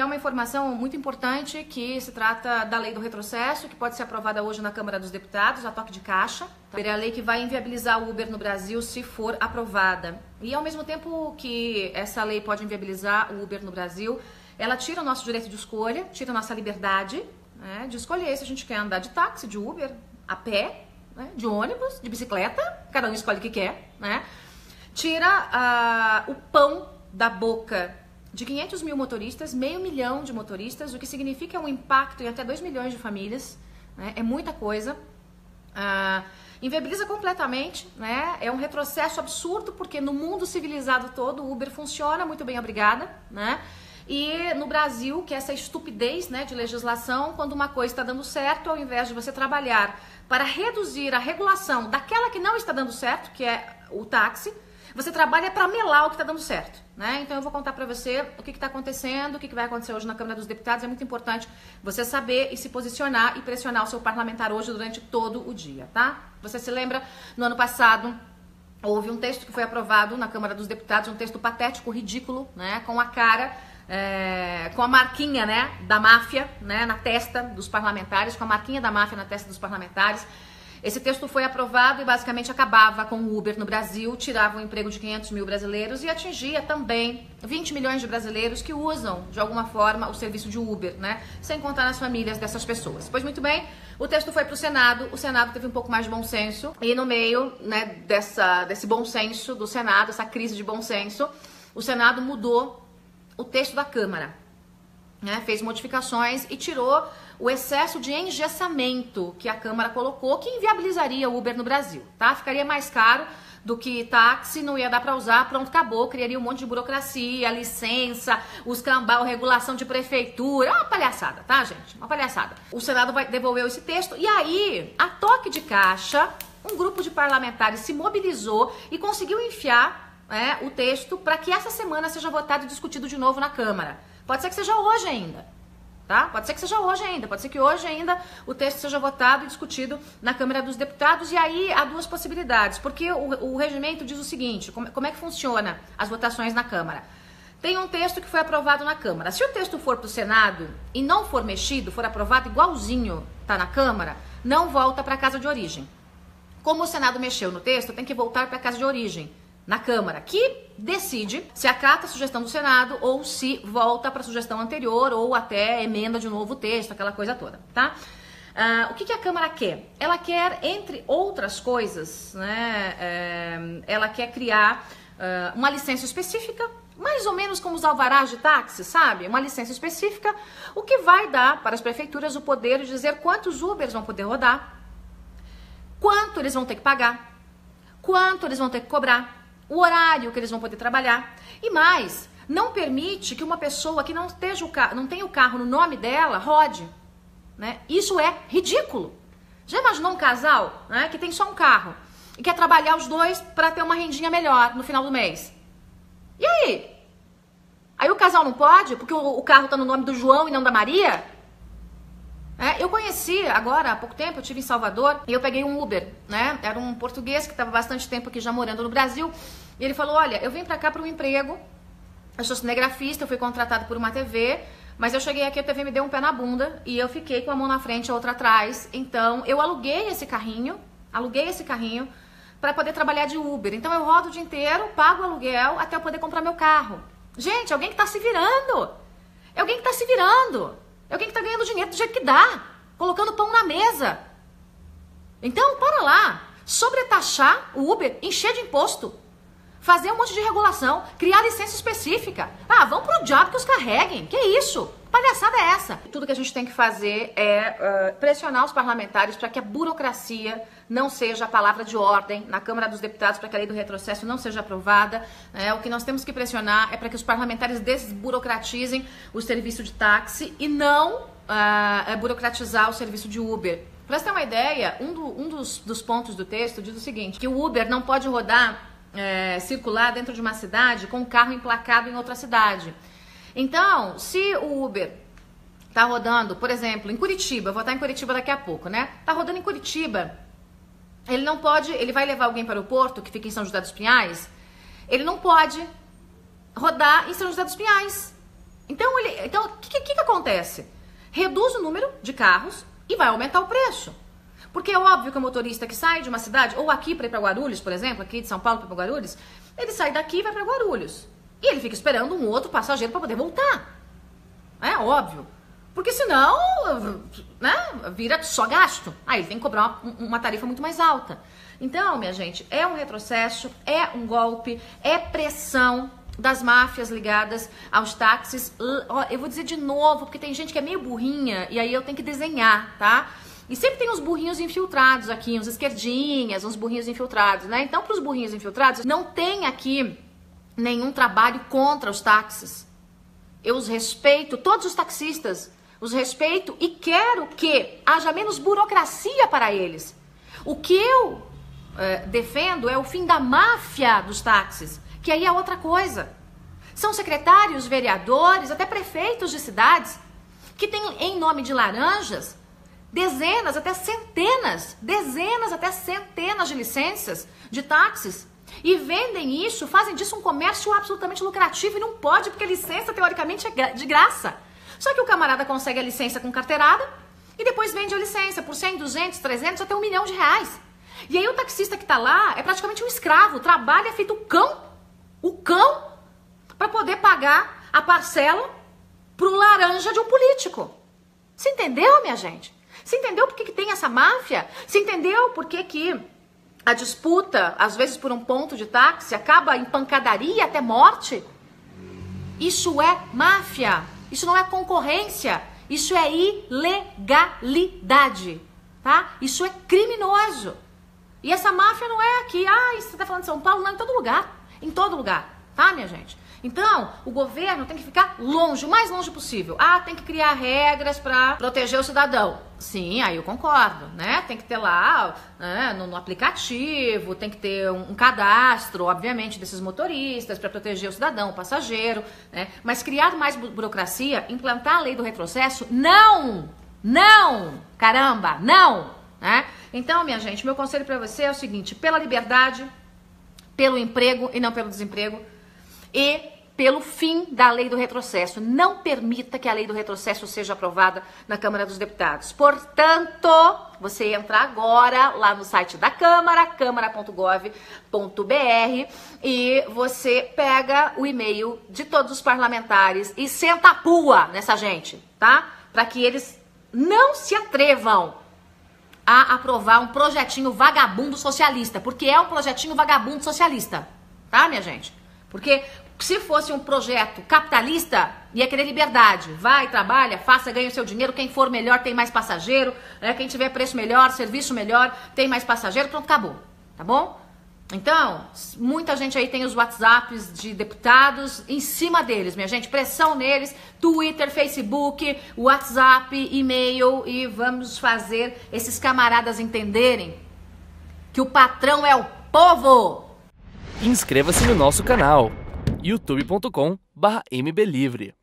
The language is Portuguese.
É uma informação muito importante que se trata da lei do retrocesso, que pode ser aprovada hoje na Câmara dos Deputados, a toque de caixa. É a lei que vai inviabilizar o Uber no Brasil se for aprovada. E ao mesmo tempo que essa lei pode inviabilizar o Uber no Brasil, ela tira o nosso direito de escolha, tira a nossa liberdade, né, de escolher se a gente quer andar de táxi, de Uber, a pé, de ônibus, de bicicleta, cada um escolhe o que quer, né? Tira o pão da boca de 500 mil motoristas, 500 mil de motoristas, o que significa um impacto em até 2 milhões de famílias, né? É muita coisa. Inviabiliza completamente, né? É um retrocesso absurdo, porque no mundo civilizado todo o Uber funciona muito bem, obrigada, né? E no Brasil, que é essa estupidez, né, de legislação, quando uma coisa está dando certo, ao invés de você trabalhar para reduzir a regulação daquela que não está dando certo, que é o táxi, você trabalha para melar o que está dando certo, né? Então eu vou contar para você o que está acontecendo, o que vai acontecer hoje na Câmara dos Deputados. É muito importante você saber e se posicionar e pressionar o seu parlamentar hoje durante todo o dia, tá? Você se lembra, no ano passado, houve um texto que foi aprovado na Câmara dos Deputados, um texto patético, ridículo, né? Com a cara, com a marquinha, né, da máfia, né, na testa dos parlamentares, com a marquinha da máfia na testa dos parlamentares. Esse texto foi aprovado e basicamente acabava com o Uber no Brasil, tirava o emprego de 500 mil brasileiros e atingia também 20 milhões de brasileiros que usam, de alguma forma, o serviço de Uber, né? Sem contar nas famílias dessas pessoas. Pois muito bem, o texto foi para o Senado teve um pouco mais de bom senso e no meio, né, desse bom senso do Senado, essa crise de bom senso, o Senado mudou o texto da Câmara, né? Fez modificações e tirou o excesso de engessamento que a Câmara colocou, que inviabilizaria o Uber no Brasil, tá? Ficaria mais caro do que táxi, não ia dar para usar, pronto, acabou, criaria um monte de burocracia, licença, os cambal, regulação de prefeitura, uma palhaçada, tá, gente? Uma palhaçada. O Senado devolveu esse texto e aí, a toque de caixa, um grupo de parlamentares se mobilizou e conseguiu enfiar, né, o texto para que essa semana seja votado e discutido de novo na Câmara. Pode ser que seja hoje ainda. Tá? Pode ser que seja hoje ainda, pode ser que hoje ainda o texto seja votado e discutido na Câmara dos Deputados, e aí há duas possibilidades, porque o regimento diz o seguinte, como é que funciona as votações na Câmara? Tem um texto que foi aprovado na Câmara, se o texto for para o Senado e não for mexido, for aprovado igualzinho tá na Câmara, não volta para a casa de origem. Como o Senado mexeu no texto, tem que voltar para a casa de origem, na Câmara, que decide se acata a sugestão do Senado ou se volta para a sugestão anterior ou até emenda de novo o texto, aquela coisa toda, tá? O que a Câmara quer? Ela quer, entre outras coisas, né, ela quer criar uma licença específica, mais ou menos como os alvarás de táxi, sabe? Uma licença específica, o que vai dar para as prefeituras o poder de dizer quantos Ubers vão poder rodar, quanto eles vão ter que pagar, quanto eles vão ter que cobrar, o horário que eles vão poder trabalhar. E mais, não permite que uma pessoa que não tenha o carro no nome dela rode, né? Isso é ridículo. Já imaginou um casal, né, que tem só um carro e quer trabalhar os dois para ter uma rendinha melhor no final do mês? E aí? Aí o casal não pode porque o carro está no nome do João e não da Maria? Eu conheci agora, há pouco tempo, eu estive em Salvador e eu peguei um Uber, né? Era um português que estava bastante tempo aqui já morando no Brasil. E ele falou, olha, eu vim pra cá para um emprego, eu sou cinegrafista, eu fui contratado por uma TV, mas eu cheguei aqui, a TV me deu um pé na bunda e eu fiquei com a mão na frente e a outra atrás. Então, eu aluguei esse carrinho para poder trabalhar de Uber. Então, eu rodo o dia inteiro, pago o aluguel até eu poder comprar meu carro. Gente, alguém que tá se virando. É alguém que tá se virando. É alguém que tá ganhando dinheiro do jeito que dá, colocando pão na mesa. Então, para lá, sobretaxar o Uber, encher de imposto, fazer um monte de regulação, criar licença específica. Vão pro diabo que os carreguem. Que isso? Palhaçada é essa? Tudo que a gente tem que fazer é pressionar os parlamentares para que a burocracia não seja a palavra de ordem na Câmara dos Deputados, para que a lei do retrocesso não seja aprovada. O que nós temos que pressionar é para que os parlamentares desburocratizem o serviço de táxi e não burocratizar o serviço de Uber. Para você ter uma ideia, um dos pontos do texto diz o seguinte, que o Uber não pode rodar, circular dentro de uma cidade com um carro emplacado em outra cidade. Então, se o Uber tá rodando, por exemplo, em Curitiba, eu vou estar em Curitiba daqui a pouco, né? Tá rodando em Curitiba, ele não pode, ele vai levar alguém para o aeroporto, que fica em São José dos Pinhais, ele não pode rodar em São José dos Pinhais. Então, o que acontece? Reduz o número de carros e vai aumentar o preço. Porque é óbvio que o motorista que sai de uma cidade, ou aqui para ir para Guarulhos, por exemplo, aqui de São Paulo para Guarulhos, ele sai daqui e vai para Guarulhos. E ele fica esperando um outro passageiro para poder voltar. É óbvio. Porque senão, né, vira só gasto. Aí ele tem que cobrar uma tarifa muito mais alta. Então, minha gente, é um retrocesso, é um golpe, é pressão das máfias ligadas aos táxis. Eu vou dizer de novo, porque tem gente que é meio burrinha e aí eu tenho que desenhar, tá? E sempre tem uns burrinhos infiltrados aqui, uns esquerdinhas, uns burrinhos infiltrados, né? Então, para os burrinhos infiltrados, não tem aqui nenhum trabalho contra os táxis. Eu os respeito, todos os taxistas, os respeito e quero que haja menos burocracia para eles. O que eu defendo é o fim da máfia dos táxis, que aí é outra coisa. São secretários, vereadores, até prefeitos de cidades que têm em nome de laranjas dezenas até centenas de licenças de táxis e vendem isso, fazem disso um comércio absolutamente lucrativo e não pode porque a licença teoricamente é de graça. Só que o camarada consegue a licença com carteirada e depois vende a licença por 100, 200, 300 até R$1 milhão. E aí o taxista que tá lá é praticamente um escravo, trabalha feito o cão para poder pagar a parcela pro laranja de um político. Você entendeu, minha gente? Você entendeu por que tem essa máfia? Você entendeu por que a disputa, às vezes por um ponto de táxi, acaba em pancadaria até morte? Isso é máfia. Isso não é concorrência. Isso é ilegalidade, tá? Isso é criminoso. E essa máfia não é aqui. Você tá falando de São Paulo? Não, em todo lugar. Em todo lugar, tá, minha gente? Então, o governo tem que ficar longe, o mais longe possível. Tem que criar regras para proteger o cidadão. Sim, aí eu concordo, né? Tem que ter lá, né, no aplicativo, tem que ter um cadastro, obviamente, desses motoristas para proteger o cidadão, o passageiro, né? Mas criar mais burocracia, implantar a lei do retrocesso, não! Não! Caramba, não! Né? Então, minha gente, meu conselho para você é o seguinte: pela liberdade, pelo emprego e não pelo desemprego, e pelo fim da lei do retrocesso. Não permita que a lei do retrocesso seja aprovada na Câmara dos Deputados. Portanto, você entra agora lá no site da Câmara, câmara.gov.br, e você pega o e-mail de todos os parlamentares e senta a pua nessa gente, tá? Para que eles não se atrevam a aprovar um projetinho vagabundo socialista, porque é um projetinho vagabundo socialista, tá, minha gente? Porque se fosse um projeto capitalista, ia querer liberdade. Vai, trabalha, faça, ganha o seu dinheiro. Quem for melhor tem mais passageiro. Quem tiver preço melhor, serviço melhor, tem mais passageiro. Pronto, acabou. Tá bom? Então, muita gente aí tem os WhatsApps de deputados em cima deles, minha gente. Pressão neles. Twitter, Facebook, WhatsApp, e-mail. E vamos fazer esses camaradas entenderem que o patrão é o povo. Inscreva-se no nosso canal youtube.com/mblivre.